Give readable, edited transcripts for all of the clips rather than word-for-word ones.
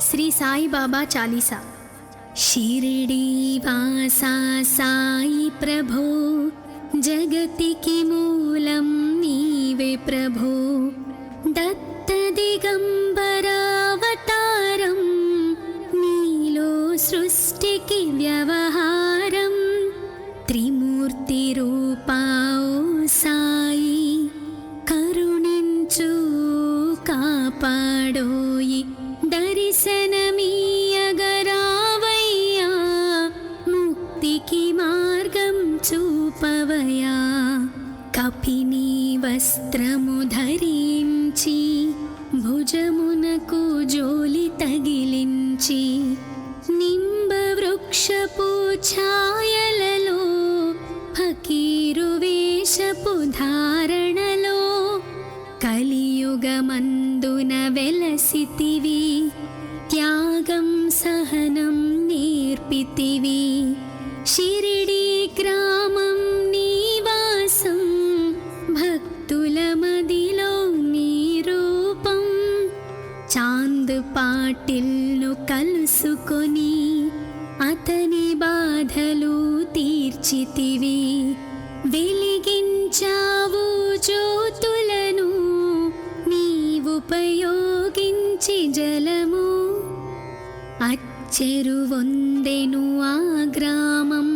श्री साई बाबा चालीसा। शिरडी वासा साई प्रभो, जगतिकी मूलं नीवे प्रभो। दत्त दिगंबरावतारं, नीलो सृष्टिकी व्यवहारं। त्रिमूर्ति रूपा ओ साई, करुणिंचु कापाडोयि। दर्शनमीयगरावయ్యా, मुक्तिकी मार्गं చూపవయ్యా। కపిని వస్త్రము ధరించి, భుజమునకు జోలి తగిలించి, నింబ వృక్షపు ఛాయలలో, ఫకీరు వేషపు ధారణలో, కలియుగమందున వెలసితివి। త్యాగం సహనం నేర్పితివి। షిరిడి గ్రామం నివాసం, భక్తుల మదిలో నీ రూపం। చాంద్ పాటిల్ను కలుసుకొని, అతని బాధలు తీర్చితివి। వెలిగించావు జ్యోతులను, నీవుపయోగించి జలము। అచ్చెరువొందెను ఆ గ్రామం,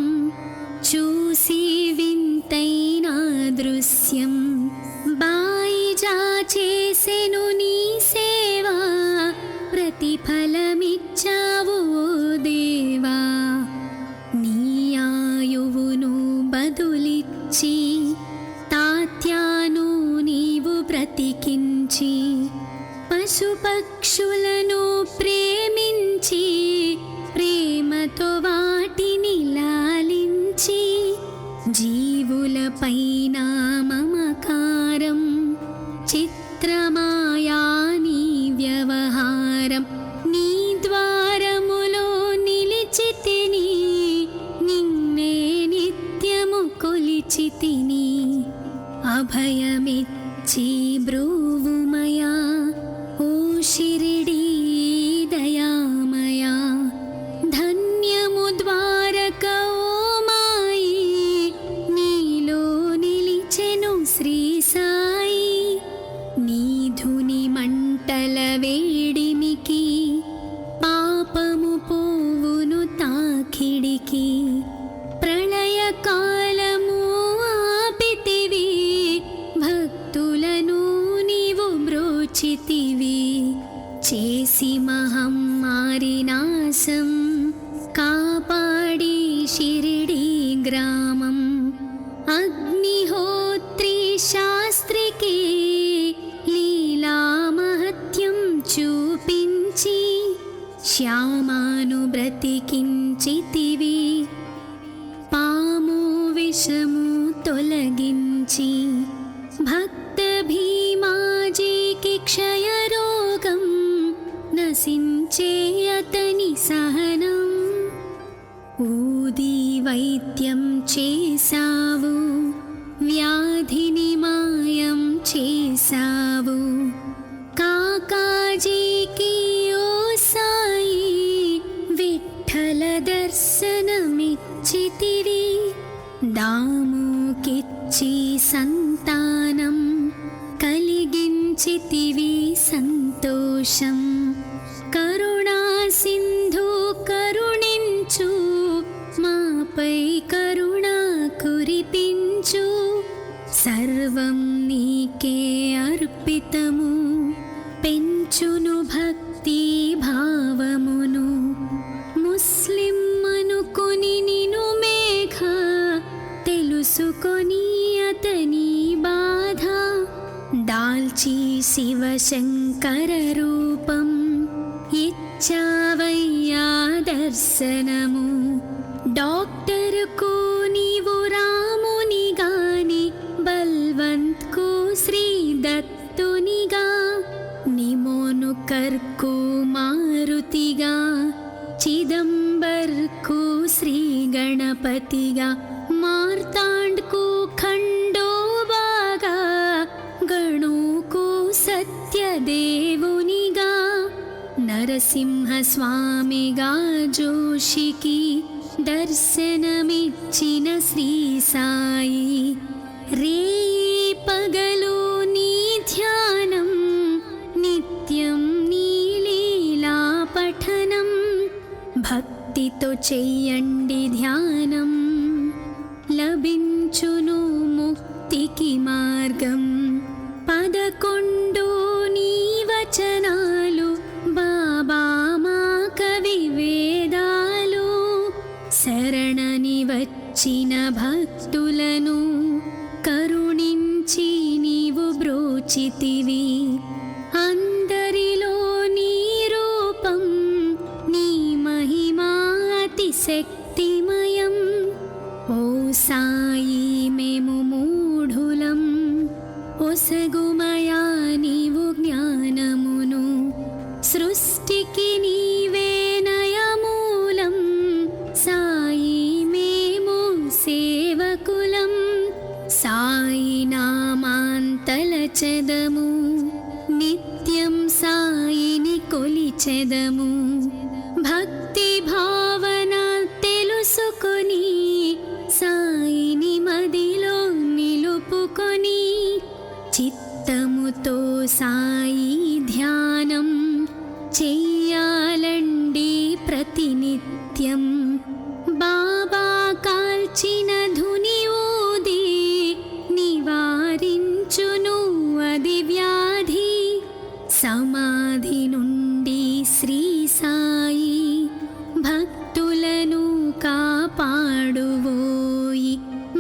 చూసి వింతైన దృశ్యం। బాయిజా చేసెను నీ సేవా, ప్రతిఫలమిచ్చావు ఓ దేవా। నీ ఆయువును బదులిచ్చి, తాత్యాను నీవు బ్రతికించి, పశుపక్షులను ప్రేమించి, ప్రేమతో వాటిని లాలించి, జీవులపైన మమకారం, చిత్రమాయా నీ వ్యవహారం। నీ ద్వారములో నిలిచితిని, నిన్నే నిత్యము కొలిచితిని। అభయమిచ్చి బ్రూవుమయా, ఓ షిరిడీ దయామయా। ధన్యము ద్వారక ఓ మాయి, నీలో నిలిచెను శ్రీ సాయి। నీ ధుని మంటల వేడిమికి, పాపము పోవును తాకిడికి। ప్రళయ కాలము ఆపితివి, భక్తులను నీవు బ్రోచితివి। చేసి మహమ్మారి నాశం, కాపాడి షిరిడి గ్రామం। అగ్నిహోత్రి శాస్త్రికి, లీలా మహత్యం చూపించి, శ్యామాను బ్రతికించితివి। పాము విషము తొలగించి, భక్త భీమాజీకి క్షయరోగం, నశించే అతని సహనం। ఊది వైద్యం చేసావు, వ్యాధిని మాయం చేసావు। కాకాజీకి ఓ సాయి, విఠల దర్శనమిచ్చితివి। దాముకిచ్చి సంతానం, కలిగించితివి సంతోషం। కరుణా సింధు కరుణించు, మాపై కరుణ కురిపించు। సర్వం నీకే అర్పితము, పెంచును భక్తి భావమును। ముస్లిం అనుకొని నిను మేఘ, తెలుసుకొని అతని బాధ। దాల్చి శివశంకర రూపం, ఇచ్చావయ్యా దర్శనము। డాక్టర్కు నీవు రామునిగాని, బల్వంత్కు శ్రీ దత్తునిగా। నిమోను కర్కు మారుతిగా, చిదంబర్కు శ్రీ గణపతిగా। మార్తాండ్కు ఖండోబాగా, గణుకు సత్యదేవునిగా। నరసింహస్వామిగా జోషికి దర్శనమిచ్చిన శ్రీ సాయి, రేయి పగలు నీ ధ్యానం, నిత్యం నీ లీలా పఠనం, భక్తితో చెయ్యండి ధ్యానం, లభించును ముక్తికి మార్గం. 11 నీ వచనాలు బాబా మా కవి వేదాలు, శరణని వచ్చిన భక్తులను కరుణించి నీవు బ్రోచితివి. అందరిలో నీ రూపం, నీ మహిమా అతి శక్తిమయం. ఓ సాయి మేము మూఢులం, ఒసగుమయా నీవు జ్ఞానమును, సృష్టికి నీవే నయమూలం. సాయి మేము సేవకులం, సాయి నామాంతలచెదము, నిత్యం సాయిని కొలిచెదము. భక్తి భావన తెలుసుకొని సాయిని మదిలో నిలుపుకొని, చిత్తముతో సాయి ధ్యానం చెయ్యాలండి ప్రతినిత్యం. బాబా కాల్చిన ధుని ఊది నివారించును అది వ్యాధి. సమాధి నుండి శ్రీ సాయి భక్తులను కాపాడువోయి.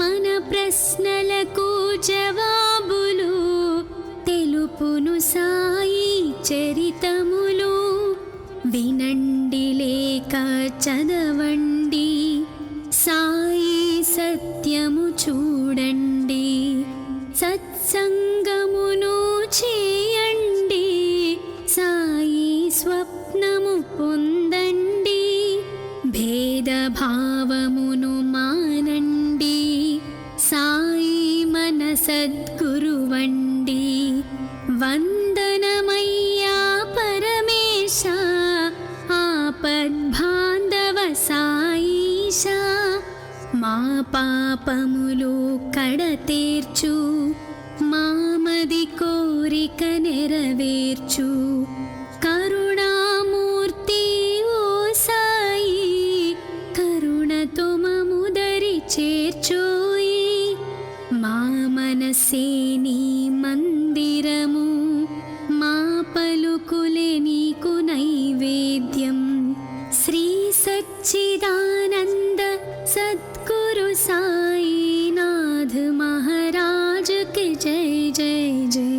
మన ప్రశ్నలకు జవాబులు తెలుపును సాయి చరితములు. వినండి లేక చదవండి, సాయి సత్యము చూడండి. సత్సంగమును చేయండి, సాయి స్వప్నము పొందండి. భేదభావమును మానండి, సాయి మన సద్గురువండి. వందనమయ్యా పరమేశ, ఆపద్బాంధవ సాయిష. మా పాపములు కడతేర్చు, మామది కోరిక నెరవేర్చు. కరుణామూర్తి ఓ సాయి, కరుణతో మముదరి చేర్చోయి. మా మనసే నీ మందిరము, మా పలుకులే నీకు నైవేద్యం. శ్రీ సచ్చిదానంద సద్గురు సాయినాథ్ మహారాజ్ కి జై జై జై.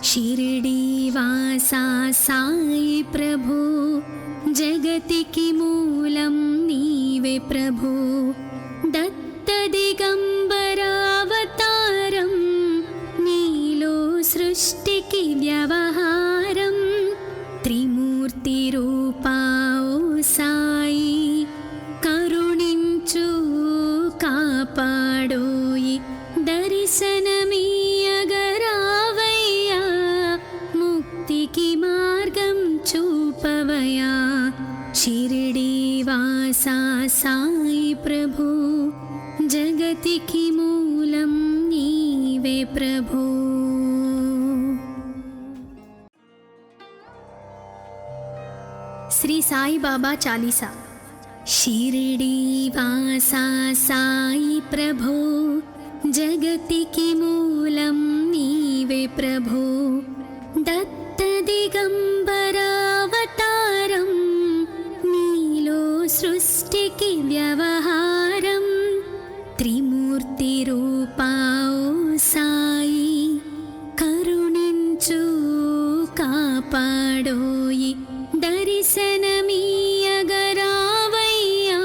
షిరిడి వాసా సాయి ప్రభు, జగతికి మూలం నీవే ప్రభు. దత్త దిగంబర అవతారం, నీలో సృష్టికి వ్యవహారం. త్రిమూర్తి రూపా ఓ సాయి, కరుణించు కాపాడోయి. దర్శనమీయగరావయ్యా, ముక్తికి మార్గం చూపవయా. షిరిడి వాసా సాయి ప్రభు, జగతికి మూలం నీవే ప్రభు. శ్రీ సాయి బాబా చాలీసా. షిరిడి వాసా సాయి ప్రభు, జగతికి మూలం నీవే ప్రభు. దత్త దిగంబర అవతారం, నీలో సృష్టికి వ్యవహారం. త్రిమూర్తి రూపా ఓ సాయి, కరుణించు కాపాడోయి. దర్శనమీయగరావయ్యా,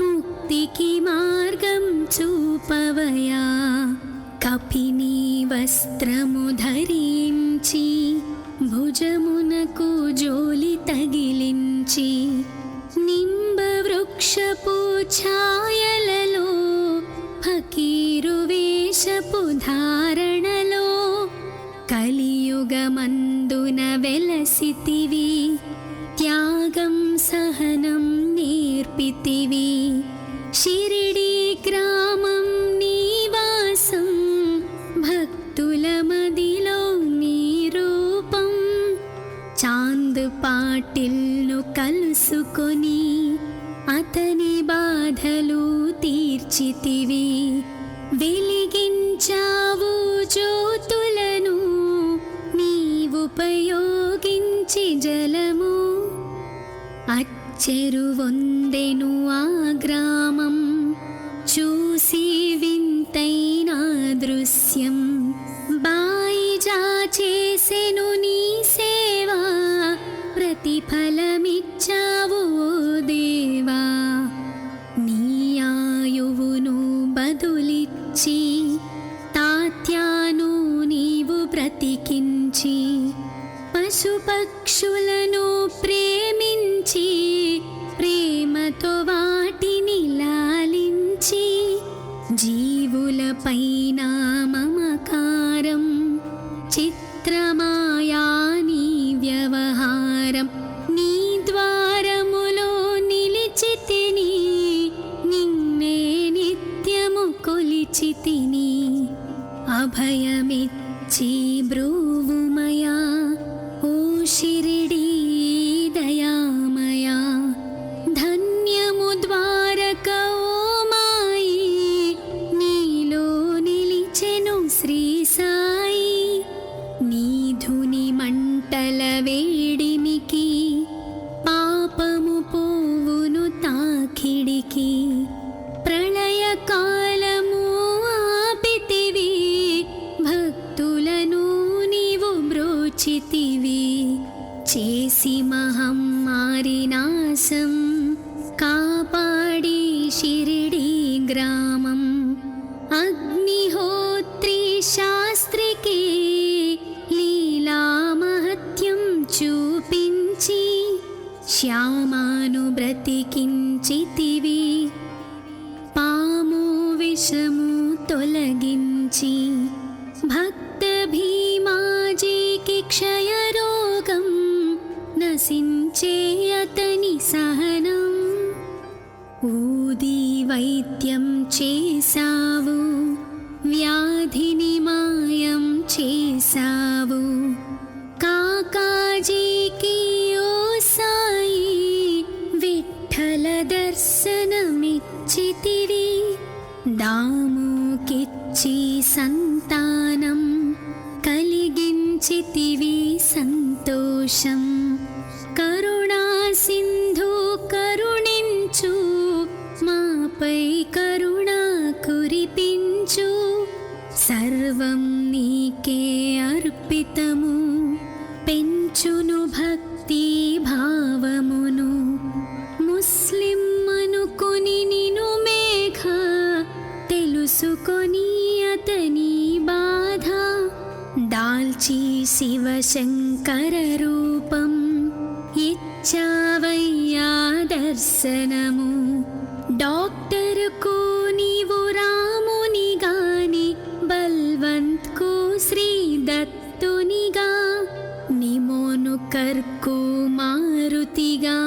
ముక్తికి మార్గం చూపవయా. కపిని వస్త్రము ధరించి, భుజమునకు జోలి తగిలించి, నింబ వృక్షపు ఛాయలలో, ఫకీరు వేషపు ధారణలో, కలియుగమందు వెలుగున వెలసితివి, త్యాగం సహనం నేర్పితివి. షిరిడి గ్రామం నివాసం, భక్తుల మదిలో నీ రూపం. చాంద్ పాటిల్ను కలుసుకొని అతని బాధలు తీర్చితివి. వెలిగించావు జ్యోతులను నీవుపయోగించి జలము. అచ్చెరువొందెను ఆ గ్రామం, చూసి వింతైన దృశ్యం. బాయిజా చేసెను నీ సేవా, ప్రతిఫలమిచ్చావు ఓ దేవా. నీ ఆయువును బదులిచ్చి తాత్యాను నీవు బ్రతికించి, పశుపక్షులను ప్రేమించి ప్రేమతో వాటిని లాలించి, జీవులపైన మమకారం చిత్రమాయా నీ వ్యవహారం. నీ ద్వారములో నిలిచితిని, నిన్నే నిత్యము కొలిచితిని. అభయమిచ్చి బ్రూవుమయా ఓ షిరిడీ దయామయా. ధన్యము ద్వారక ఓ మాయి, నీలో నిలిచెను శ్రీ సాయి. నీ ధుని మంటల వేడిమికి, పాపము పోవును తాకిడికి. ప్రళయ కాలము ఆపితివి, భక్తులను నీవు బ్రోచితివి. చేసి మహమ్మారి నాశం, కాపాడి షిరిడి గ్రామం. అగ్నిహోత్రి శాస్త్రికి లీలా మహత్యం చూపించి, శ్యామాను బ్రతికించితివి. పాము విషము తొలగించి, భక్త భీమాజీకి క్షయరోగం నశించే అతని సహనం. ఊది వైద్యం చేసావు, వ్యాధిని మాయం చేసావు. కాకాజీకి ఓ సాయి విఠల దర్శనమిచ్చితివి. దాముకిచ్చి సంతానం కలిగించితివి సంతోషం. కరుణా సింధు కరుణించు, మాపై కరుణ కురిపించు. సర్వం నీకే అర్పితము, పెంచును భక్తి భావమును. ముస్లిం అనుకొని నిను మేఘ, తెలుసుకొని అతని బాధ. దాల్చి శివశంకర రూపం, ఇచ్చావయ్యా దర్శనము. డాక్టర్కు నీవు రామునిగాని, బల్వంత్కు శ్రీ దత్తునిగా. నిమోను కర్కు మారుతిగా,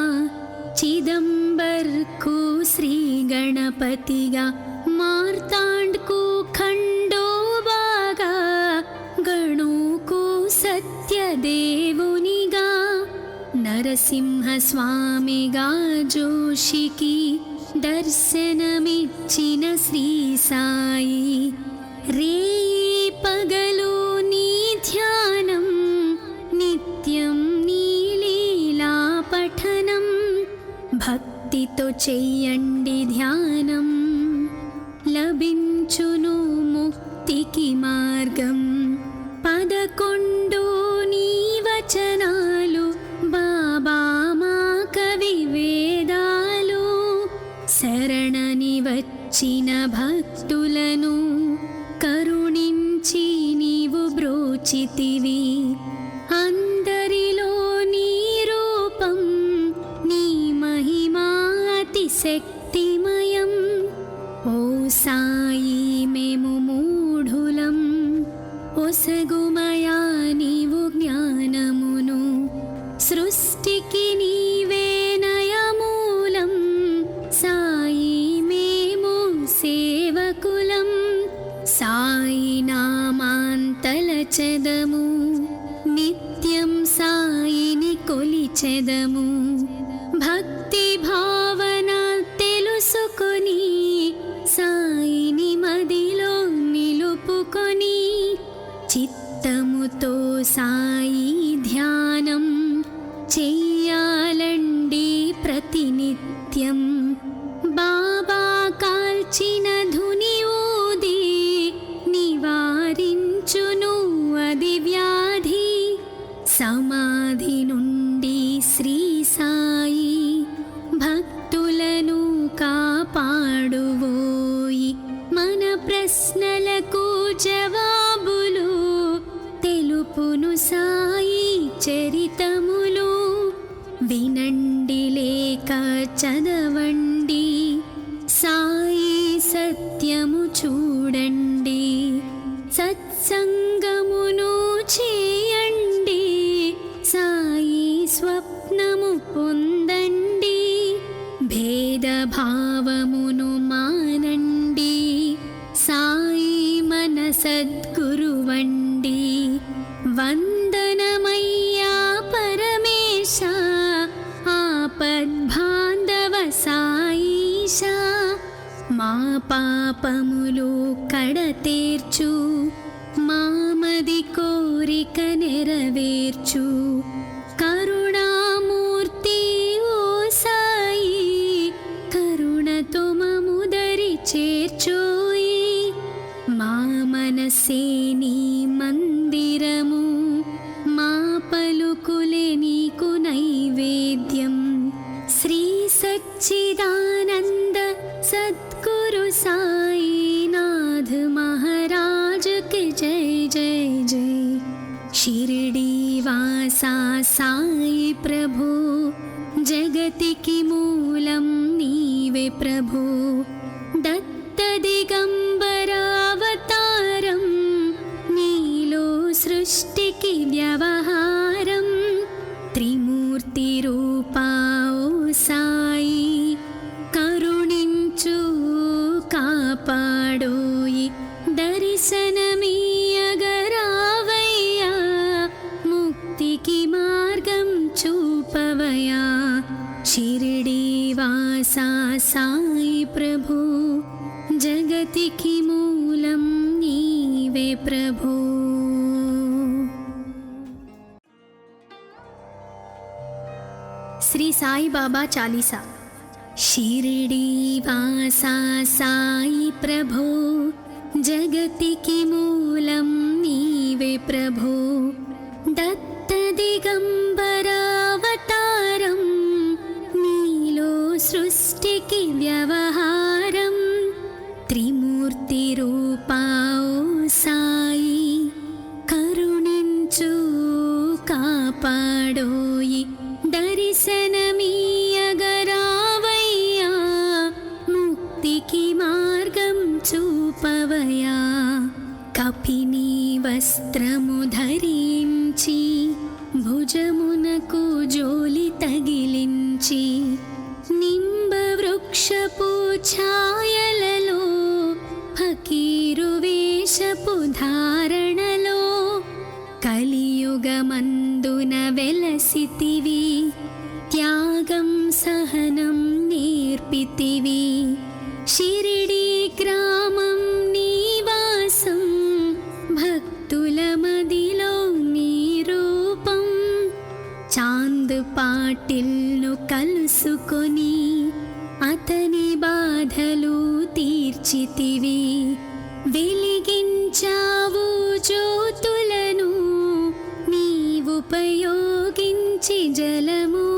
చిదంబర్కు శ్రీ గణపతిగా. మార్తాండ్కు ఖండోబాగా, గణుకు సత్యదేవునిగా. నరసింహ స్వామిగా జోషికి దర్శనమిచ్చిన శ్రీ సాయి. రేయి పగలు నీ ధ్యానం, నిత్యం నీ లీలా పఠనం. భక్తితో చెయ్యండి ధ్యానం, లభించును ముక్తికి మార్గం. 11 నీ వచనాలు, బాబా మా కవి వేదాలు. శరణని వచ్చిన భక్తులను కరుణించి నీవు బ్రోచితివి. అందరిలో నీ రూపం, నీ మహిమా అతిశక్తిమయం. ఓ సాయి మేము మూఢులం, ఒసగుమయా నీవు జ్ఞానము. సృష్టికి నీవే నయమూలం, సాయి మేము సేవకులం. సాయి నామాంతలచెదము, నిత్యం సాయిని కొలిచెదము. భక్తి భావన తెలుసుకొని సాయిని మదిలో నిలుపుకొని, చిత్తముతో సాయి ధ్యానం చెయ్యాలండి ప్రతినిత్యం. బాబా కాల్చిన ధుని ఊది నివారించును అది వ్యాధి. సమాధి నుండి శ్రీ సాయి భక్తులను కాపాడువోయి. మన ప్రశ్నలకు జవాబులు తెలుపును సాయి చరితములు. వినండి లేక చదవండి, సాయి సత్యము చూడండి. సత్సంగమును చేయండి, సాయి స్వప్నము పొందండి. భేదభావమును మానండి, సాయి మన సద్గురువండి. వందనమయ్యా పరమేశ, ఆపద్బాంధవ సాయిష. మా పాపములు కడతేర్చు, మామది కోరిక నెరవేర్చు. కరుణామూర్తి ఓ సాయి, కరుణతో మముదరి చేర్చోయి. మా మనసే నీ మందిరము, మా పలుకులే నీకు నైవేద్యం. శ్రీ సచ్చిదానంద సద్గురు సాయినాథ్ మహారాజ్ కి జై జై జై. షిరిడి వాసా సాయి ప్రభు, జగతికి మూలం నీవే ప్రభు. దత్త దిగంబర అవతారం, నీలో సృష్టికి వ్యవహారం. త్రిమూర్తి రూపా ఓ సాయి, కరుణించు కాపాడోయి. దర్శనమీయగరావయ్యా, ముక్తికి మార్గం చూపవయా. షిరిడి వాసా సాయి ప్రభు, జగతికి మూలం నీవే ప్రభు. శ్రీ సాయి బాబా చాలీసా. షిరిడి వాసా సాయి ప్రభు, జగతికి మూలం నీవే ప్రభు. దత్త దిగంబర అవతారం, నీలో సృష్టికి వ్యవహారం. త్రిమూర్తి రూపా ఓ సాయి, కరుణించు కాపాడోయి. దర్శనమీయగరావయ్యా, ముక్తికి మార్గం చూపవయా. కపిని వస్త్రము ధరించి, భుజమునకు జోలి తగిలించి, నింబ వృక్షపు ఛాయలలో, ఫకీరు వేషపు ధారణలో, కలియుగమందున వెలసితివి. త్యాగం సహనం నేర్పితివి. షిరిడి గ్రామం నీవాసం, భక్తుల మదిలో నీ రూపం. చాంద్ పాటిల్ను కలుసుకొని, అతని బాధలు తీర్చితివి. వెలిగించావు జ్యోతులను, నీవుపయోగించి జలము.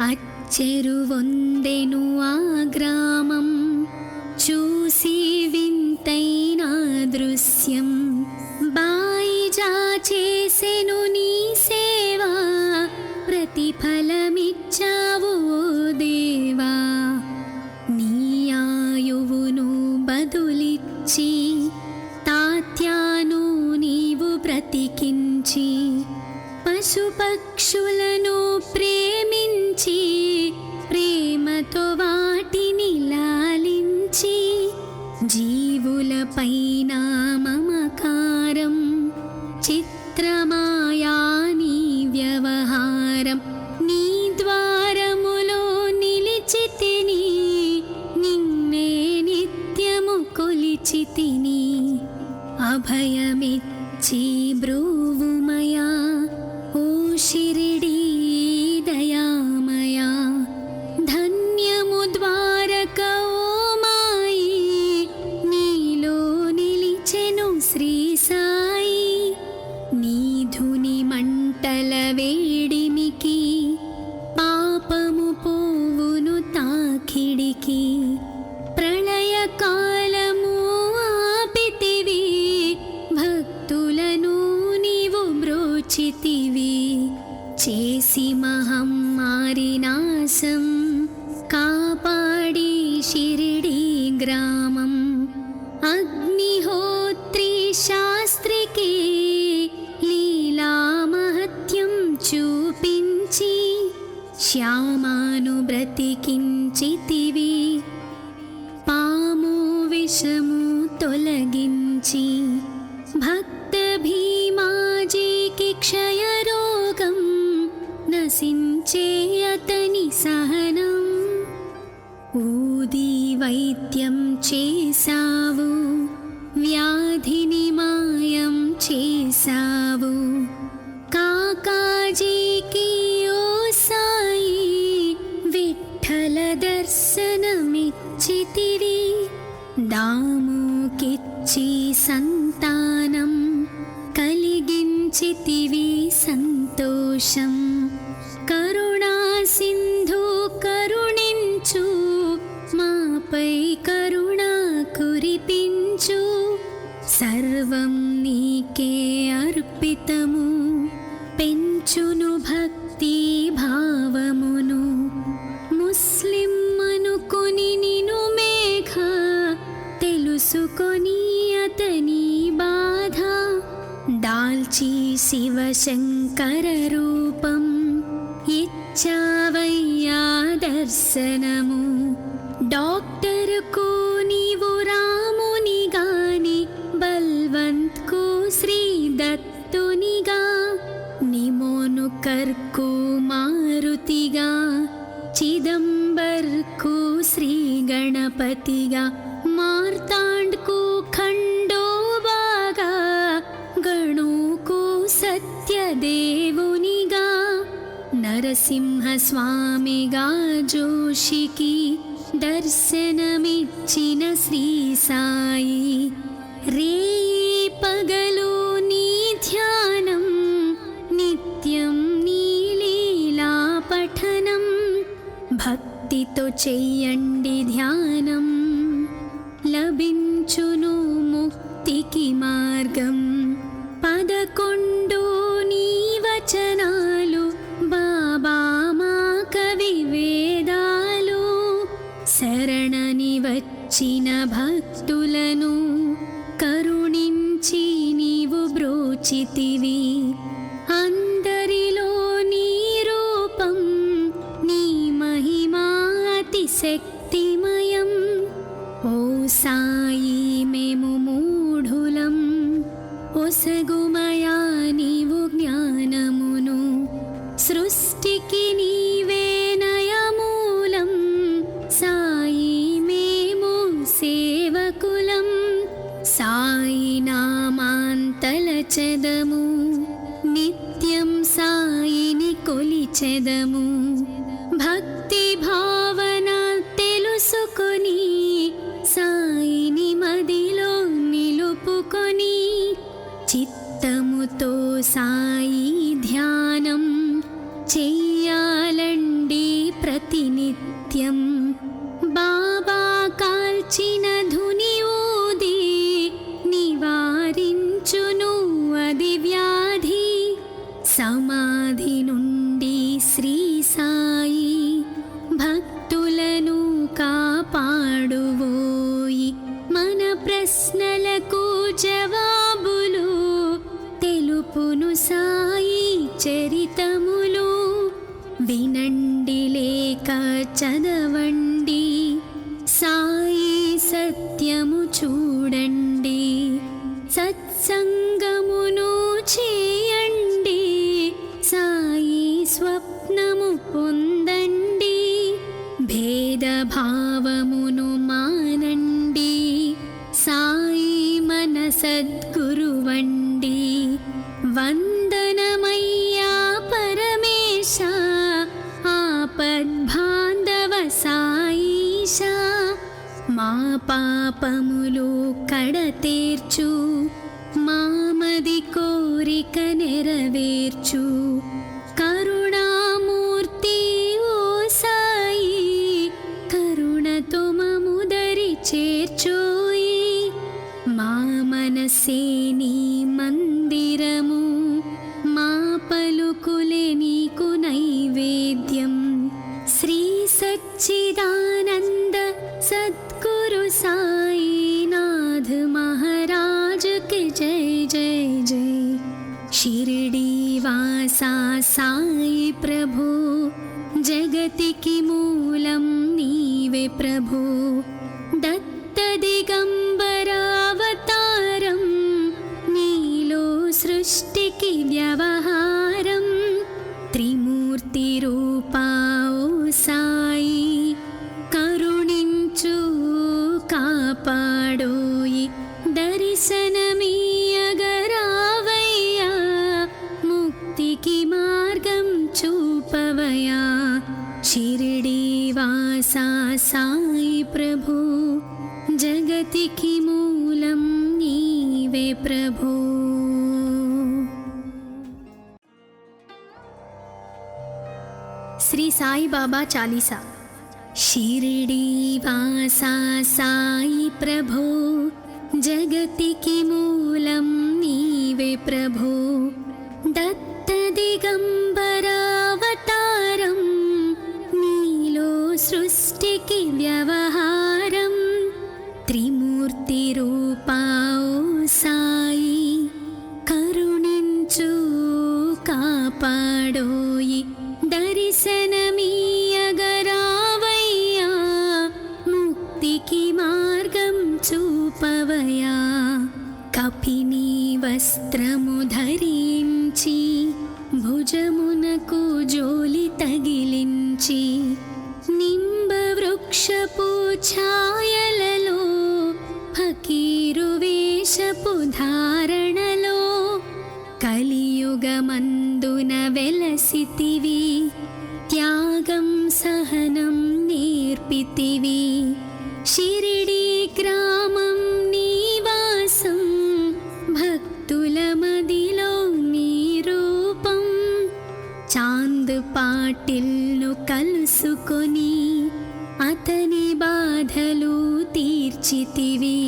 అచ్చెరువొందెను ఆ గ్రామం, చూసి వింతైన దృశ్యం. బాయిజా చేసెను నీ సేవా, ప్రతిఫలమిచ్చావు ఓ దేవా. నీ ఆయువును బదులిచ్చి, తాత్యాను నీవు బ్రతికించి, పశు పశుపక్షులను ప్రేమించి ప్రేమతో వాటిని లాలించి జీవులపైన మమకారం చిత్రమాయా నీ వ్యవహారం నీ ద్వారములో నిలిచితిని నిన్నే నిత్యము కొలిచితిని అభయమిచ్చి బ్రోవుమయా ఓ షిరిడీ దయామయా ధన్యము ద్వారక ఓ మాయి నీలో నిలిచెను శ్రీ సాయి నీ ధుని మంటల వేడిమికి పాపము పోవును తాకిడికి ప్రళయ కాలము ఆపితివి భక్తులను నీవు బ్రోచితివి చేసి మహమ్మారి నాశం కాపాడి షిరిడీ గ్రామం అగ్నిహోత్రి శాస్త్రికి లీలా మహత్యం చూపించి శ్యామాను బ్రతికించితివి పాము విషము తొలగించి భక్త భీమాజీకి క్షయరోగం నశించే అతని సహనం ఊది వైద్యం చేసావు వ్యాధిని మాయం చేసావు కాకాజీకి ఓ సాయి విఠల దర్శనమిచ్చితివి దాముకిచ్చి సంతానం కలిగించితివి సంతోషం కరుణా సింధు కరుణించు మాపై కరుణ కురిపించు సర్వం నీకే అర్పితము పెంచును భక్తి భావమును ముస్లిం అనుకొని నిను మేఘ తెలుసుకొని అతని బాధ దాల్చి శివశంకర రూపం ఇచ్చావయ్యా దర్శనము డాక్టర్కు నీవు రాముని గాని బల్వంత్కు శ్రీ దత్తునిగా నిమోను కర్కు మారుతిగా చిదంబర్కు శ్రీ గణపతిగా మార్తాండ్కు ఖండోబాగా గణుకు సత్యదేవునిగా నరసింహ స్వామిగా జోషికి దర్శనమిచ్చిన శ్రీ సాయి రేయి పగలు నీ ధ్యానం నిత్యం నీ లీలా పఠనం భక్తితో చెయ్యండి ధ్యానం లభించును ముక్తికి మార్గం 11 నీ వచనాలు బాబా మా కవి వేదాలు శరణని వచ్చిన భక్తులను కరుణించి నీవు బ్రోచితివి అందరిలో నీ రూపం నీ మహిమా అతి శక్తిమయం ఓ సాయి మేము మూఢులం ఒసగుమయా నీవు జ్ఞానమును సృష్టికి నీవే నయమూలం సాయి మేము సేవకులం సాయి నామాంతలచెదము నిత్యం సాయిని కొలిచెదము భక్తి భావన తెలుసుకొని సాయిని మదిలో నిలుపుకొని చిత్తముతో సాయి ధ్యానం చెయ్యాలండి ప్రతినిత్యం బాబా కాల్చిన ధుని ఊది నివారించును అది వ్యాధి సమాధి నుండి శ్రీ సాయి భక్తులను కాపాడువోయి మన ప్రశ్నలకు జవాబులు తెలుపును సాయి చరిత్ర చదవండి, సాయి సత్యము చూడండి, సత్సంగమును చేయండి, సాయి స్వప్నము పొందండి, భేదభావమును మానండి, సాయి మన సద్గురువండి. వందనమయ్యా పరమేశ, ఆపద్బాంధవ సాయిష, మా పాపములు కడతేర్చు, మామది కోరిక నెరవేర్చు, కరుణామూర్తి ఓ సాయి, కరుణతో మముదరి చేర్చోయి. మా మనసే నీ మందిరము, మా పలుకులే నీకు నైవేద్యం. శ్రీ సచ్చిదానంద సద్గురు సాయినాథ్ మహారాజ్ కి జై జై జై. షిరిడి వాసా సాయి ప్రభు, జగతికి మూలం నీవే ప్రభు. దత్త దిగంబరావతారం, నీలో సృష్టికి వ్యవహారం. త్రిమూర్తి రూపా ఓ సాయి, కరుణించు కాపాడోయి. దర్శనమీయగరావయ్యా, ముక్తికి మార్గం చూపవయా. షిరిడి వాసా సాయి ప్రభు, జగతికి మూలం నీవే ప్రభు. శ్రీ సాయి బాబా చాలీసా. షిరిడి వాసా సాయి ప్రభు, జగతికి మూలం నీవే ప్రభు. దత్త దిగంబరావతారం, నీలో సృష్టికి వ్యవహారం. త్రిమూర్తి రూపా ఓ సాయి, కరుణించు కాపాడోయి. దర్శనమీయగరావయ్యా, ముక్తికి మార్గం చూపవయా. కపిని వస్త్రము ధరించి, భుజమునకు జోలి తగిలించి, నింబ వృక్షపు ఛాయలలో, ఫకీరు వేషపు ధారణలో, కలియుగమందున వెలసితివి. త్యాగం సహనం నేర్పితివి. షిరిడి గ్రామం నీవాసం, భక్తుల మదిలో నీ రూపం. చాంద్ పాటిల్ను కలుసుకొని, అతని బాధలు తీర్చితివి.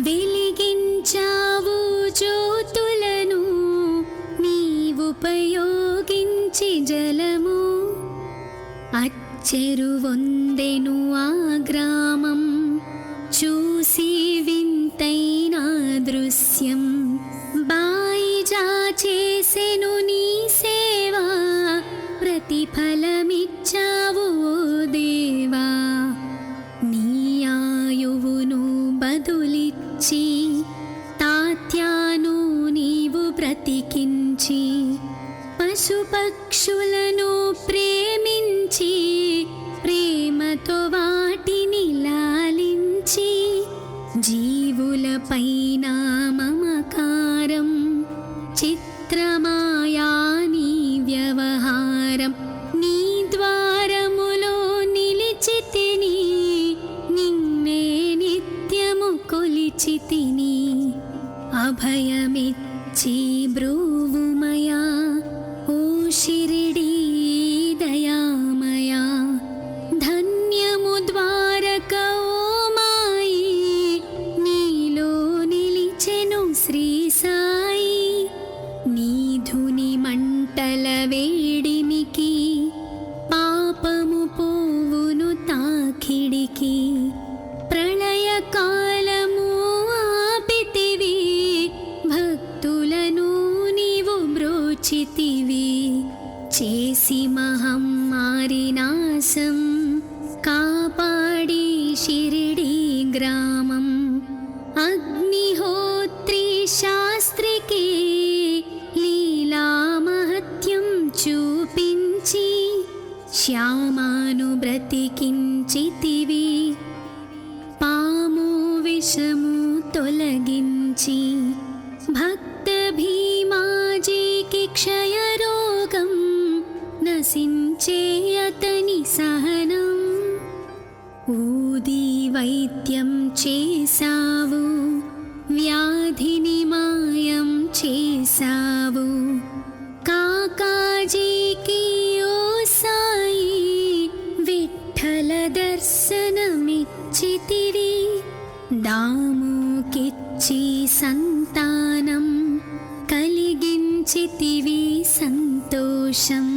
వెలిగించావు జ్యోతులను, నీవుపయోగించి జలము. అచ్చెరువొందెను ఆ గ్రామం, చూసి వింతైన దృశ్యం. బాయిజా చేసెను నీ సేవా, ప్రతిఫలమిచ్చావు ఓ దేవా. నీ ఆయువును బదులిచ్చి, తాత్యాను నీవు బ్రతికించి, పశుపక్షులను ప్రేమించి, ప్రేమతో వాటిని లాలించి. జీవులపైన మమకారం, చిత్రమాయా నీ వ్యవహారం. నీ ద్వారములో నిలిచితిని, నిన్నే నిత్యము కొలిచితిని. అభయమిచ్చి బ్రూవుమయా, ఓ షిరిడి దయామయా. ధన్యము ద్వారక ఓ మాయి, నీలో నిలిచెను శ్రీ సాయి. నీ ధుని మంటల వేడిమికి, పాపము పోవును తాకిడికి. ప్రళయ కాలము ఆపితివి, భక్తులను నీవు బ్రోచితివి. చేసి మహమ్మారి నాశం, కాపాడి షిరిడి గ్రామం అగ్నిహోత్రి శాస్త్రికి లీలా మహత్యం చూపించి శ్యామాను బ్రతికించితివి. పాము విషము తొలగించి భక్త భీమాజీకి క్షయరోగం నశించే అతని సహనం. ఊది వైద్యం చేసావు, వ్యాధిని మాయం చేసావు. కాకాజీకి ఓ సాయి విఠ్ఠల దర్శనమిచ్చితివి. దాముకిచ్చి సంతానం కలిగించితివి సంతోషం.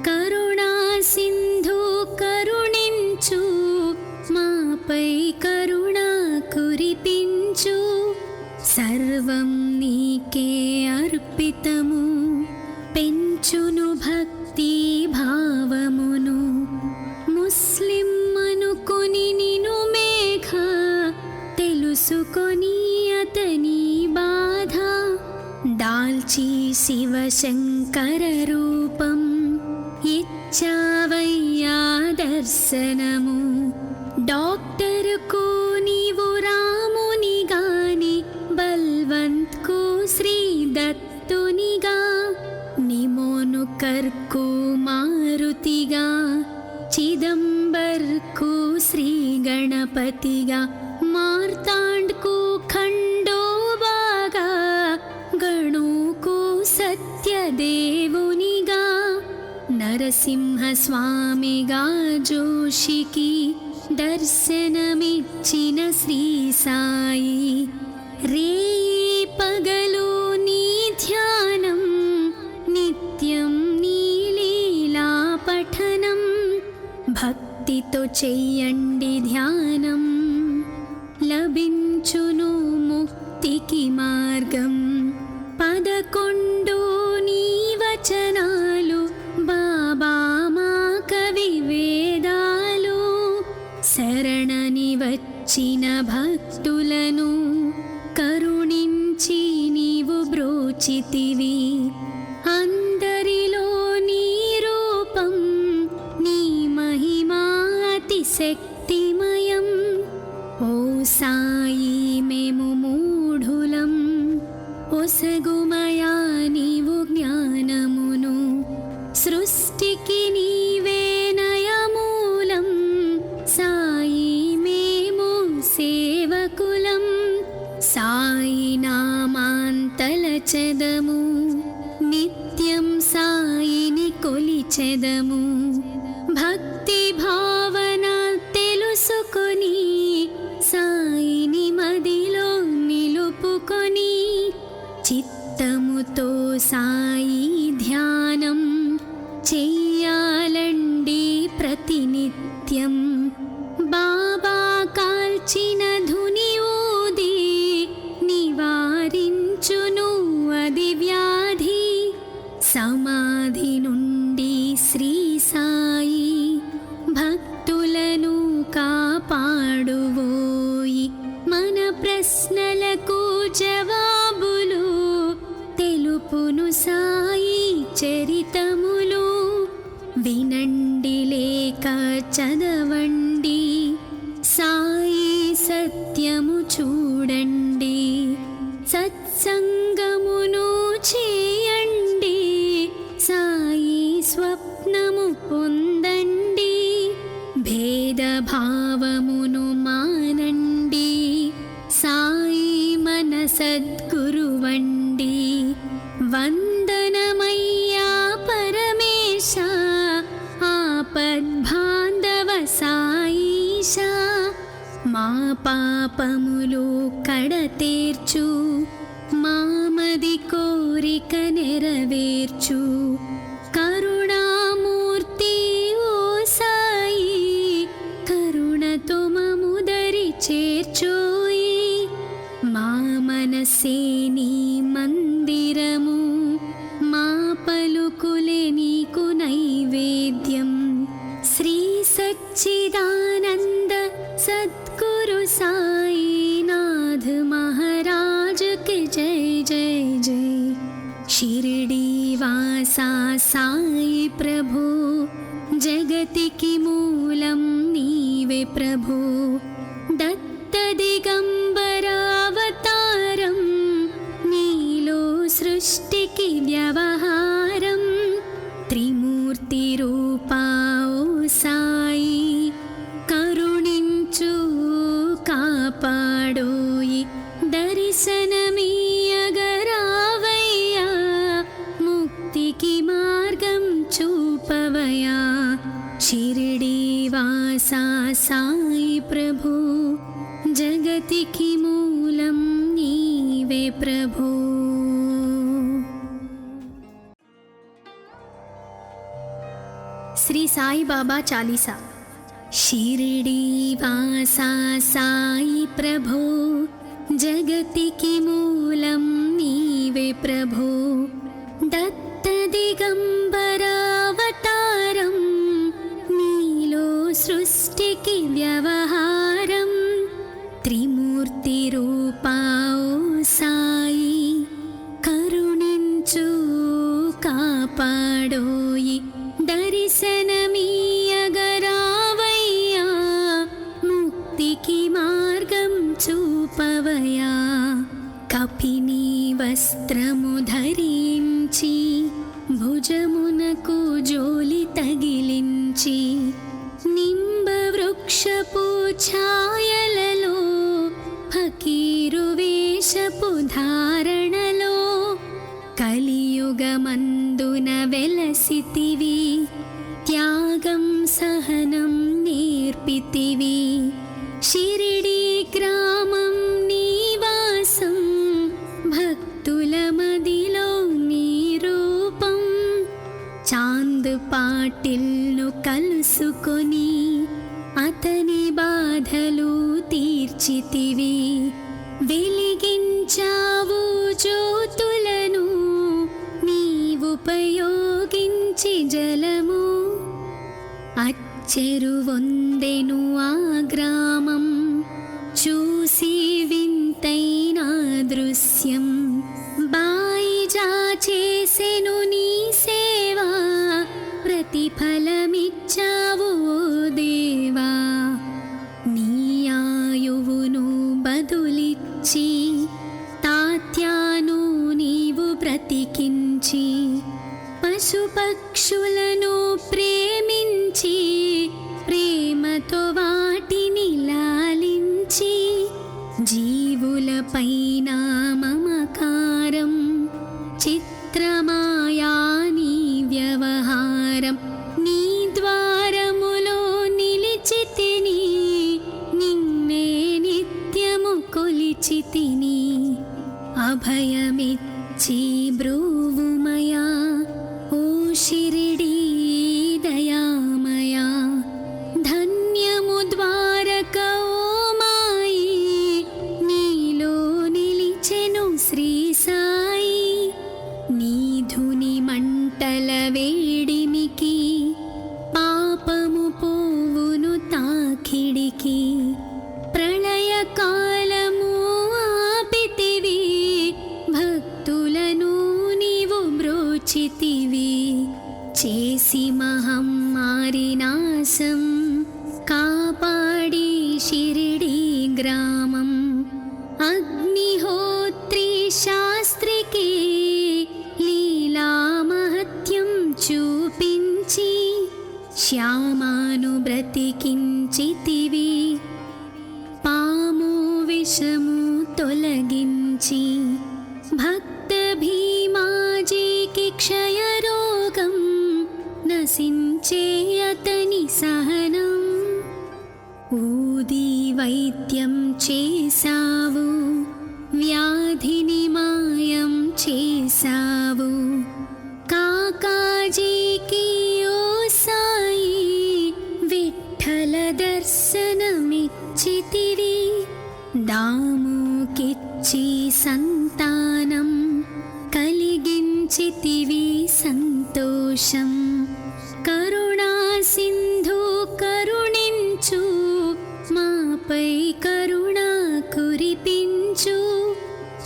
కరుణా సింధు కరుణించు, మాపై కరుణ కురిపించు. సర్వం నీకే అర్పితము, పెంచును భక్తి భావమును. ముస్లిం అనుకొని నిను మేఘ, తెలుసుకొని అతని బాధ. దాల్చి శివశంకర రూపం ఇచ్చావయ్యా దర్శనము. డాక్టర్కు నీవు రాముని గాని, బల్వంత్కు శ్రీ దత్తునిగా. నిమోను కర్కు మారుతిగా, చిదంబర్కు శ్రీ గణపతిగా. మార్తాండ్కు ఖండోబాగా, గణుకు సత్యదేవునిగా. నరసింహ స్వామిగా జోషికి దర్శనమిచ్చిన శ్రీ సాయి. రేయి పగలు నీ ధ్యానం, నిత్యం నీ లీలా పఠనం. భక్తితో చెయ్యండి ధ్యానం, లభించును ముక్తికి మార్గం. 11 నీ వచనాలు బాబా మా కవి వేదాలు. శరణని వచ్చిన భక్తులను కరుణించి నీవు బ్రోచితివి. అందరిలో నీ రూపం, నీ మహిమా అతి శక్తిమయం. ఓ సాయి మేము మూఢులం, ఒసగుమయా నీవు జ్ఞానమును. సృష్టికి నీవే నయమూలం, సాయి మేము సేవకులం. సాయి నామాంతలచెదము, నిత్యం సాయిని కొలిచెదము. భక్తి భావన తెలుసుకొని సాయిని మదిలో నిలుపుకొని. చిత్తముతో సాయి ధ్యానం చెయ్యాలండి ప్రతినిత్యం. బాబా కాల్చిన ధుని ఊది నివారించును అది వ్యాధి. సమాధి నుండి శ్రీ సాయి భక్తులను కాపాడువోయి. మన ప్రశ్నలకు జవాబులు తెలుపును సాయి చరితములు. వినండి లేక చదవండి, సాయి సత్యము చూడండి. సత్సంగమును చేయండి, సాయి స్వప్నము పొందండి. భేదభావమును మానండి, సాయి మన సద్గురువండి. వందనమయ్యా పరమేశ, ఆపద్బాంధవ సాయిష. మా పాపములు కడతేర్చు, మామది కోరిక నెరవేర్చు. కరుణామూర్తి ఓ సాయి, కరుణతో మముదరి చేర్చోయి. మా మనసే నీ మందిరము, మా పలుకులే నీకు నైవేద్యం. శ్రీ సచ్చిదా సాయి ప్రభో, జగతికి మూలం నీవే ప్రభో. దత్త దిగంబరావతారం, నీలో సృష్టికి వ్యవహారం. త్రిమూర్తి రూపా ఓ సాయి, కరుణించు కాపాడోయి. దర్శనమీయగరావయ్యా, ముక్తికి మార్గం చూపవయా. షిరిడి వాసా సాయి ప్రభో, జగతికి మూలం నీవే ప్రభో. శ్రీ సాయి బాబా చాలీసా. షిరిడి వాసా సాయి ప్రభో, జగతికి మూలం నీవే ప్రభో. దత్త దిగంబరావతారం, నీలో సృష్టికి వ్యవహారం. త్రిమూర్తి రూపా ఓ సాయి, కరుణించు కాపాడోయి. దర్శనమీయగరావయ్యా, ముక్తికి మార్గం చూపవయా. కపిని వస్త్రము ధరించి, భుజమునకు జోలి తగిలించి, నింబ వృక్షపు ఛాయలలో, ఫకీరు వేషపు ధారణలో, కలియుగమందున వెలసితివి. త్యాగం సహనం నేర్పితివి. షిరిడి గ్రామం నీవాసం, భక్తుల మదిలో నీ రూపం. చాంద్ పాటిల్ను కలుసుకొని, అతని బాధలు తీర్చితివి. వెలిగించావు జ్యోతులను, నీవుపయోగించి జలము. అచ్చెరువొందెను ఆ గ్రామం, చూసి వింతైన దృశ్యం. బాయిజా చేసెను నీ సేవా, ప్రతిఫలమిచ్చావు ఓ దేవా. నీ ఆయువును బదులిచ్చి, తాత్యాను నీవు బ్రతికించి, పశుపక్షులను ప్రేమించి, ప్రేమతో వాటిని లాలించి. జీవులపైన మమకారం, చిత్రమాయా నీ వ్యవహారం. నీ ద్వారములో నిలిచితిని, నిన్నే నిత్యము కొలిచితిని. అభయమిచ్చి బ్రూవుమయా, ఓ షిరిడి దయామయా. ధన్యము ద్వారక ఓ మాయి, నీలో నిలిచెను శ్రీ సాయి. నీ ధుని మంటల వేడిమికి, పాపము పోవును తాకిడికి. ప్రళయ కాలము ఆపితివి, భక్తులను నీవు బ్రోచితివి. చేసి మహమ్మారి నాశం, కాపాడి షిరిడి గ్రామం. అగ్నిహోత్రి శాస్త్రికి, లీలా మహత్యం చూపించి. శ్యామాను బ్రతికించితివి, పాము విషము తొలగించి. భక్త భీమాజీకి క్షయరోగం, నశించే అతని సహనం. ఊది వైద్యం చేసావు, వ్యాధిని మాయం చేసావు. కాకాజీకి ఓ సాయి, విఠ్ఠల దర్శనమిచ్చితివి. దాముకిచ్చి సంతానం, కలిగించితివి సంతోషం. కరుణా సింధు కరుణించు, మాపై కరుణ కురిపించు.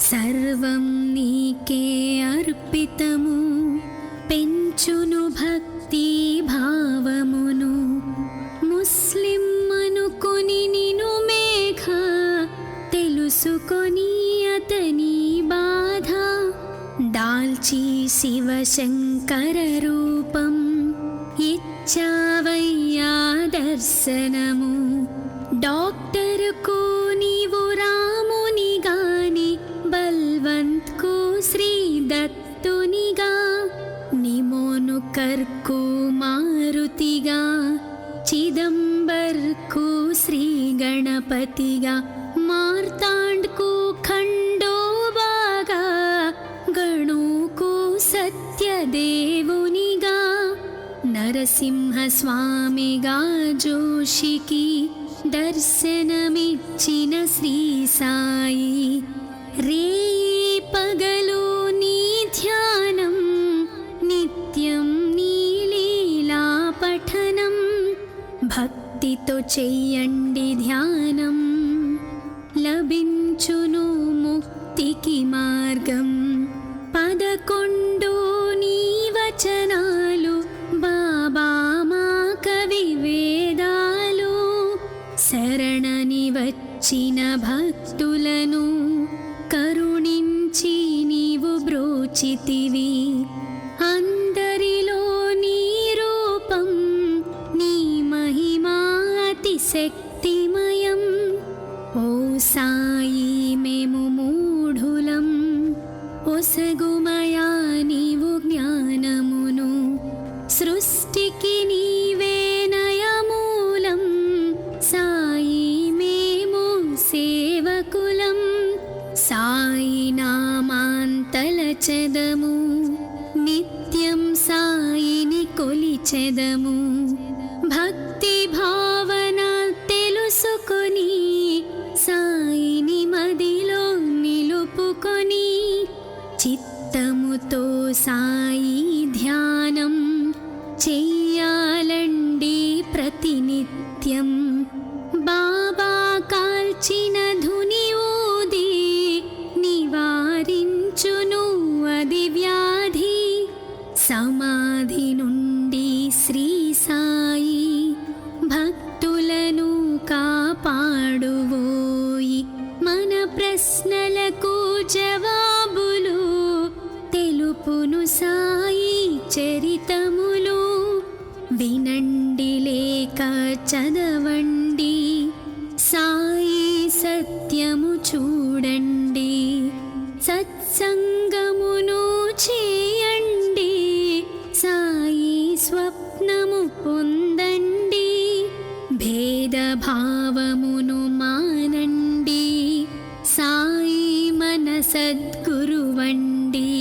సర్వం నీకే అర్పితము, పెంచు లభించును భక్తి భావమును ముస్లిం అనుకొని నిను మేఘ తెలుసుకొని అతని బాధ దాల్చి శివశంకర రూపం ఇచ్చావయ్యా దర్శనము డాక్టర్కు నీవు రామునిగాని బల్వంత్కు శ్రీ దత్తునిగా నిమోను కర్కు మారుతిగా చిదంబర్కు శ్రీ గణపతిగా మార్తాండ్కు ఖండోబాగా గణుకు సత్యదేవునిగా నరసింహస్వామిగా జోషికి దర్శనమిచ్చిన శ్రీ సాయి రేయి పగలు నీ ధ్యానం నిత్యం నీ లీలా పఠనం భక్తితో చెయ్యండి ధ్యానం లభించును ముక్తికి మార్గం 11 నీ వచనాలు బాబా మా కవి వేదాలు శరణని వచ్చిన భక్తులను కరుణించి నీవు బ్రోచితివి అందరిలో నీ రూపం నీ మహిమా అతిశక్తిమయం ఓ సాయి మేము మూఢులం ఒసగుమయా నీవు జ్ఞానమును సృష్టికి నీవే నయమూలం సాయి మేము సేవకులం సాయి నామాంతలచెదము నిత్యం సాయిని కొలిచెదము భక్తి భావన తెలుసుకొని సాయిని మదిలో నిలుపుకొని చిత్తముతో సాయి ధ్యానం చెయ్యాలండి ప్రతినిత్యం బాబా కాల్చిన ధుని ఊది నివారించును అది వ్యాధి సమాధి నుండి శ్రీ సాయి భక్తులను కాపాడువోయి మన ప్రశ్నలకు జవాబులు తెలుపును సాయి చరితములు వినండి లేక చదవండి సాయి సత్యము చూడండి సత్సంగమును చేయండి సాయి స్వప్నము పొందండి భేదభావమును మానండి సాయి మన సద్గురువండి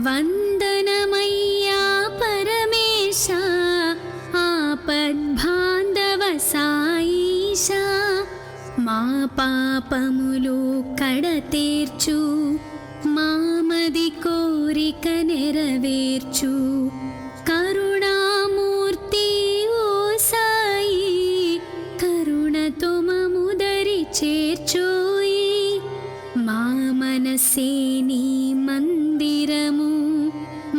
వందనమయ్యా పరమేశ ఆపద్బాంధవ సాయిష మా పాపములు కడతేర్చు మామది కోరిక నెరవేర్చు కరుణామూర్తి ఓ సాయి కరుణతో మముదరి చేర్చోయి మా మనసే నీ మందిరము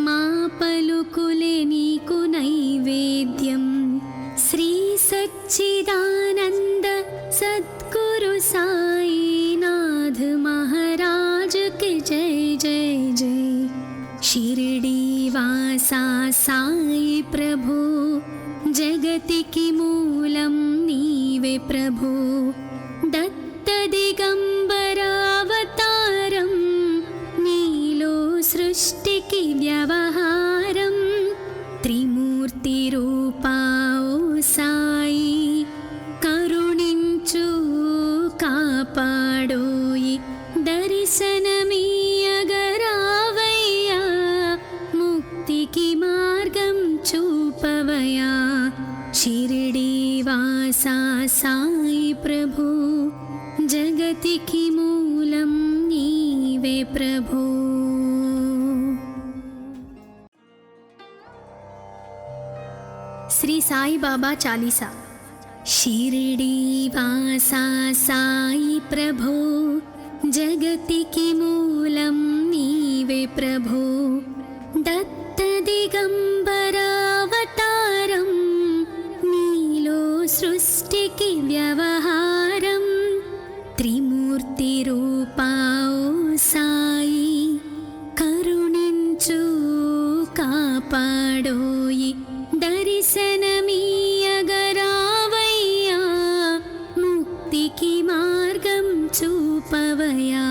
మా పలుకులే నీకు నైవేద్యం శ్రీ సచ్చిదానంద సద్గురు సాయినాథ్ మహారాజ్ కి జై జై జై షిరిడి వాసా సాయి ప్రభు జగతికి మూలం నీవే ప్రభు దత్త దిగంబరావతారం నీలో సృష్టికి వ్యవహారం త్రిమూర్తి రూపా ఓ సాయి కరుణించు కాపాడోయి దర్శనమీయగరావయ్యా ముక్తికి మార్గం చూపవయా షిరిడి వాసా సాయి ప్రభు జగతికి మూలం నీవే ప్రభు శ్రీ సాయి బాబా చాలీసా షిరిడి వాసా సాయి ప్రభు జగతికి మూలం నీవే ప్రభు దత్త దిగంబర పోయి దర్శనమీయగరావయ్యా, ముక్తికి మార్గం చూపవయా.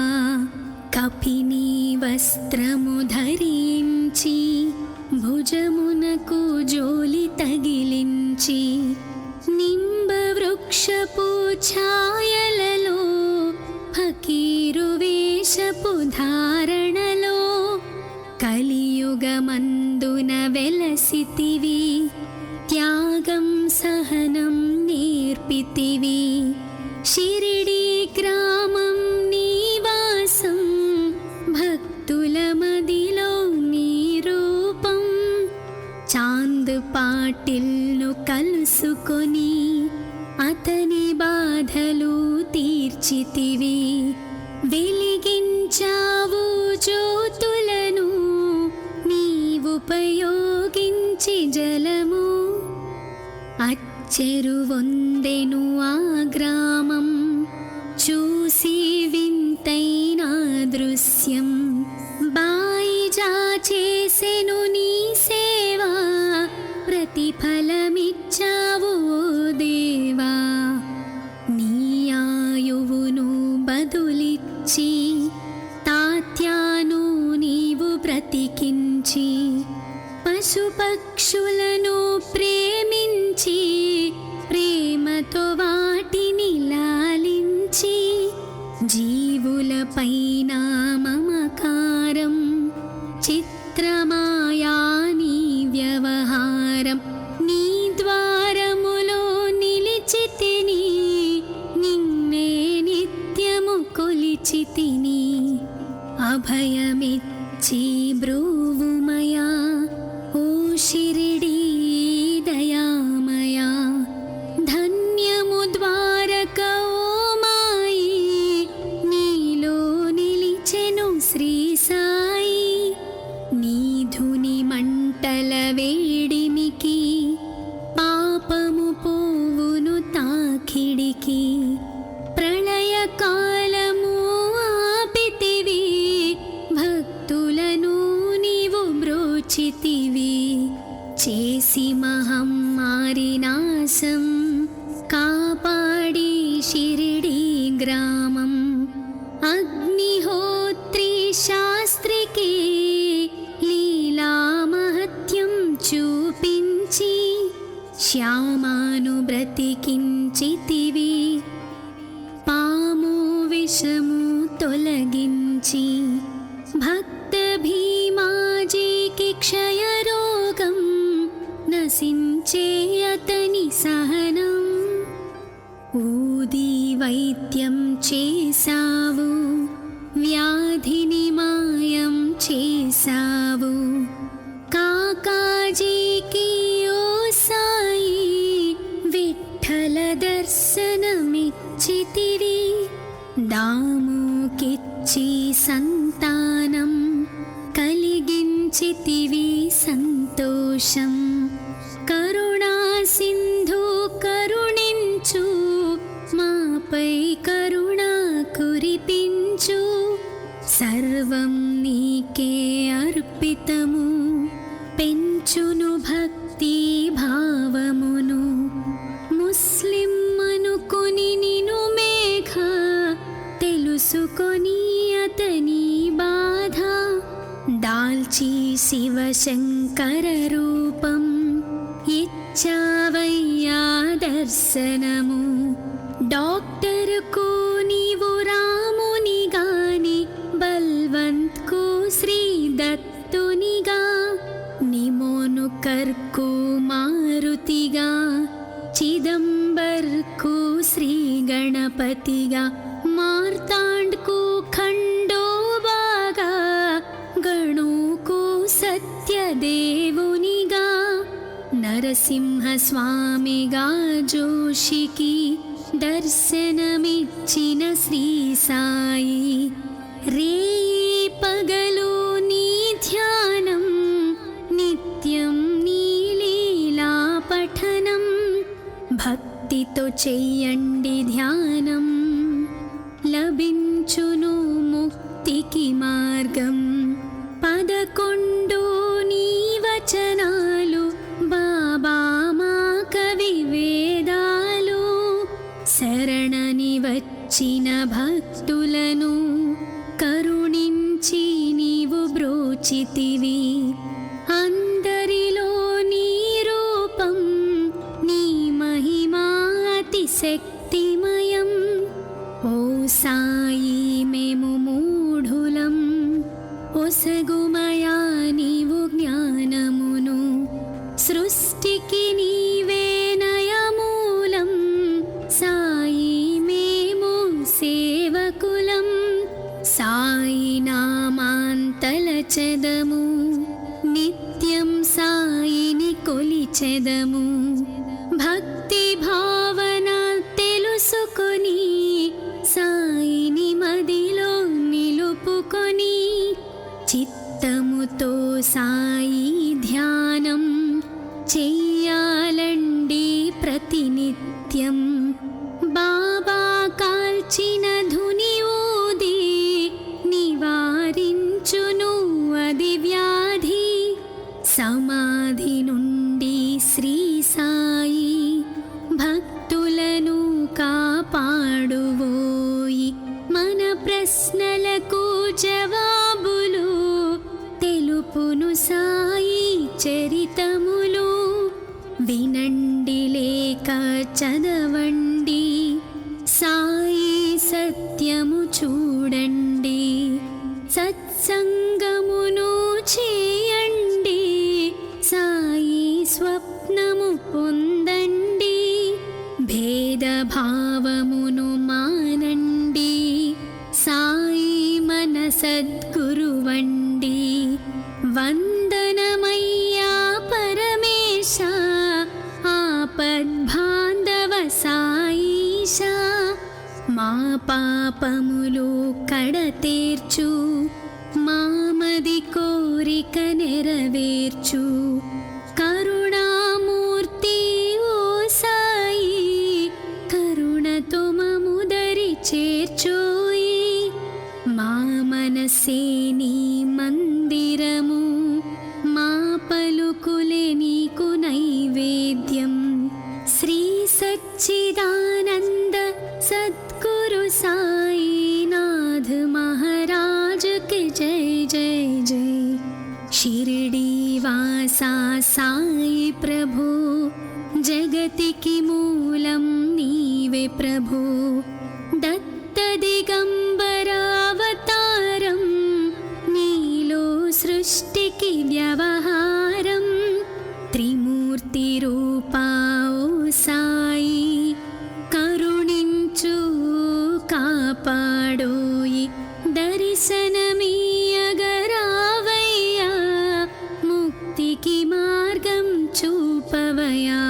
కపిని వస్త్రము ధరించి భుజమునకు జోలి తగిలించి, నింబ వృక్షపు ఛాయలలో ఫకీరు వేషపు ధారణలో, కలియుగమందున వెలసితివి, త్యాగం సహనం నేర్పితివి. షిరిడీ గ్రామం నీవాసం, భక్తుల మదిలో నీ రూపం. చాంద్ పాటిల్ను కలుసుకొని అతని బాధలు తీర్చితివి. వెలిగించావు జ్యోతులను నీవుపయోగించి జలము. అచ్చెరువొందెను ఆ గ్రామం, చూసి వింతైన దృశ్యం. బాయిజా చేసెను నీ సేవా, ప్రతిఫలమిచ్చావు దేవా. నీ ఆయువును బదులిచ్చి తాత్యాను నీవు బ్రతికించి, పశుపక్షులను ప్రేమించి ప్రేమతో వాటిని లాలించి, జీవులపైన మమకారం చిత్రమాయా నీ వ్యవహారం. నీ ద్వారములో నిలిచితిని, నిన్నే నిత్యము కొలిచితిని. అభయమిచ్చి బ్రూవుమయా, ఓ షిరిడీ దయామయా. ధన్యము ద్వారక ఓ మాయి, నీలో నిలిచెను శ్రీ సాయి. నీధుని మంటల వేడిమికి, పాపము పోవును తాకిడికి. ప్రళయకాలము ఆపితివి, భక్తులను నీవు బ్రోచితివి. చేసి మహమ్మారి నాశం, కాపాడి షిరిడీ గ్రామం. అగ్నిహోత్రి శాస్త్రికి లీలా మహత్యం చూపించి, శ్యామాను బ్రతికించితివి. పాము విషము తొలగించి, భక్త భీమాజీకి క్షయరోగం నశించే అతని సహనం. ఊది వైద్యం చేసావు, వ్యాధిని మాయం చేసావు. కాకాజీకి ఓ సాయి విఠ్ఠల దర్శనమిచ్చితివి. దాముకిచ్చి సంతానం కలిగించితివి సంతోషం. కరుణా సింధు కరుణించు, మాపై కరుణ కురిపించు. సర్వం నీకే అర్పితము, పెంచును భక్తి భావమును. ముస్లిం అనుకొని నిను మేఘ, తెలుసుకొని అతని బాధ. దాల్చి శివశంకర రూపం, ఇచ్చావయ్యా దర్శనము. డాక్టర్కు నీవు రాముని గాని, బల్వంత్కు శ్రీ దత్తునిగా. నిమోనుకర్కు మారుతిగా, చిదంబర్కు శ్రీ గణపతిగా. మార్తాండ్కు ఖండోబాగా, గణుకు సత్యదేవునిగా. నరసింహ స్వామిగా జోషికి దర్శనమిచ్చిన శ్రీ సాయి. రేయి పగలు నీ ధ్యానం, నిత్యం నీ లీలా పఠనం. భక్తితో చెయ్యండి ధ్యానం, లభించును ముక్తికి మార్గం. 11 నీ వచనాలు సృష్టికి నీవే నయమూలం సాయి మేము సేవకులం సాయి నామాంతలచెదము నిత్యం సాయిని కొలిచెదము భక్తి భావన తెలుసుకొని సాయిని మదిలో నిలుపుకొని చిత్తముతో సాయి ధ్యానం చెయ్యాలండి ప్రతినిత్యం బాబా కాల్చిన ధుని ఊది నివారించును అది వ్యాధి సమాధి నుండి శ్రీ సాయి భక్తులను కాపాడువోయి మన ప్రశ్నలకు జవాబులు తెలుపును సాయి చరితములు వినండి లేక చదవండి సాయి సత్యము చూడండి సత్సంగమును చేయండి సాయి స్వప్నము పొందండి భేదభావమును మానండి సాయి మన సద్గురువండి వందనమయ్యా పరమేశ ఆపద్బాంధవ సాయిష మా పాపములు కడతేర్చు మామది కోరిక నెరవేర్చు కరుణామూర్తి ఓ సాయి కరుణతో మముదరి చేర్చోయి మా మనసే నీ మందిరము మా పలుకులే నీకు నైవేద్యం శ్రీ సచ్చిదానంద సద్గురు సాయినాథ్ महाराज के जय जय जय शिरडी वासा साई प्रभु जगतिकी मूलं नीवे प्रभु दत्त दिगंबरावतारं नीलो सृष्टिकी व्यवहारं त्रिमूर्ति रूपा ओ साई करुणिंचु కాపాడోయి దర్శనమీయగరావయ్యా ముక్తికి మార్గం చూపవయా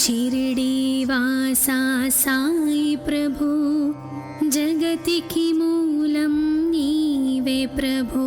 షిరిడి వాసా సాయి ప్రభు జగతికి మూలం నీవే ప్రభు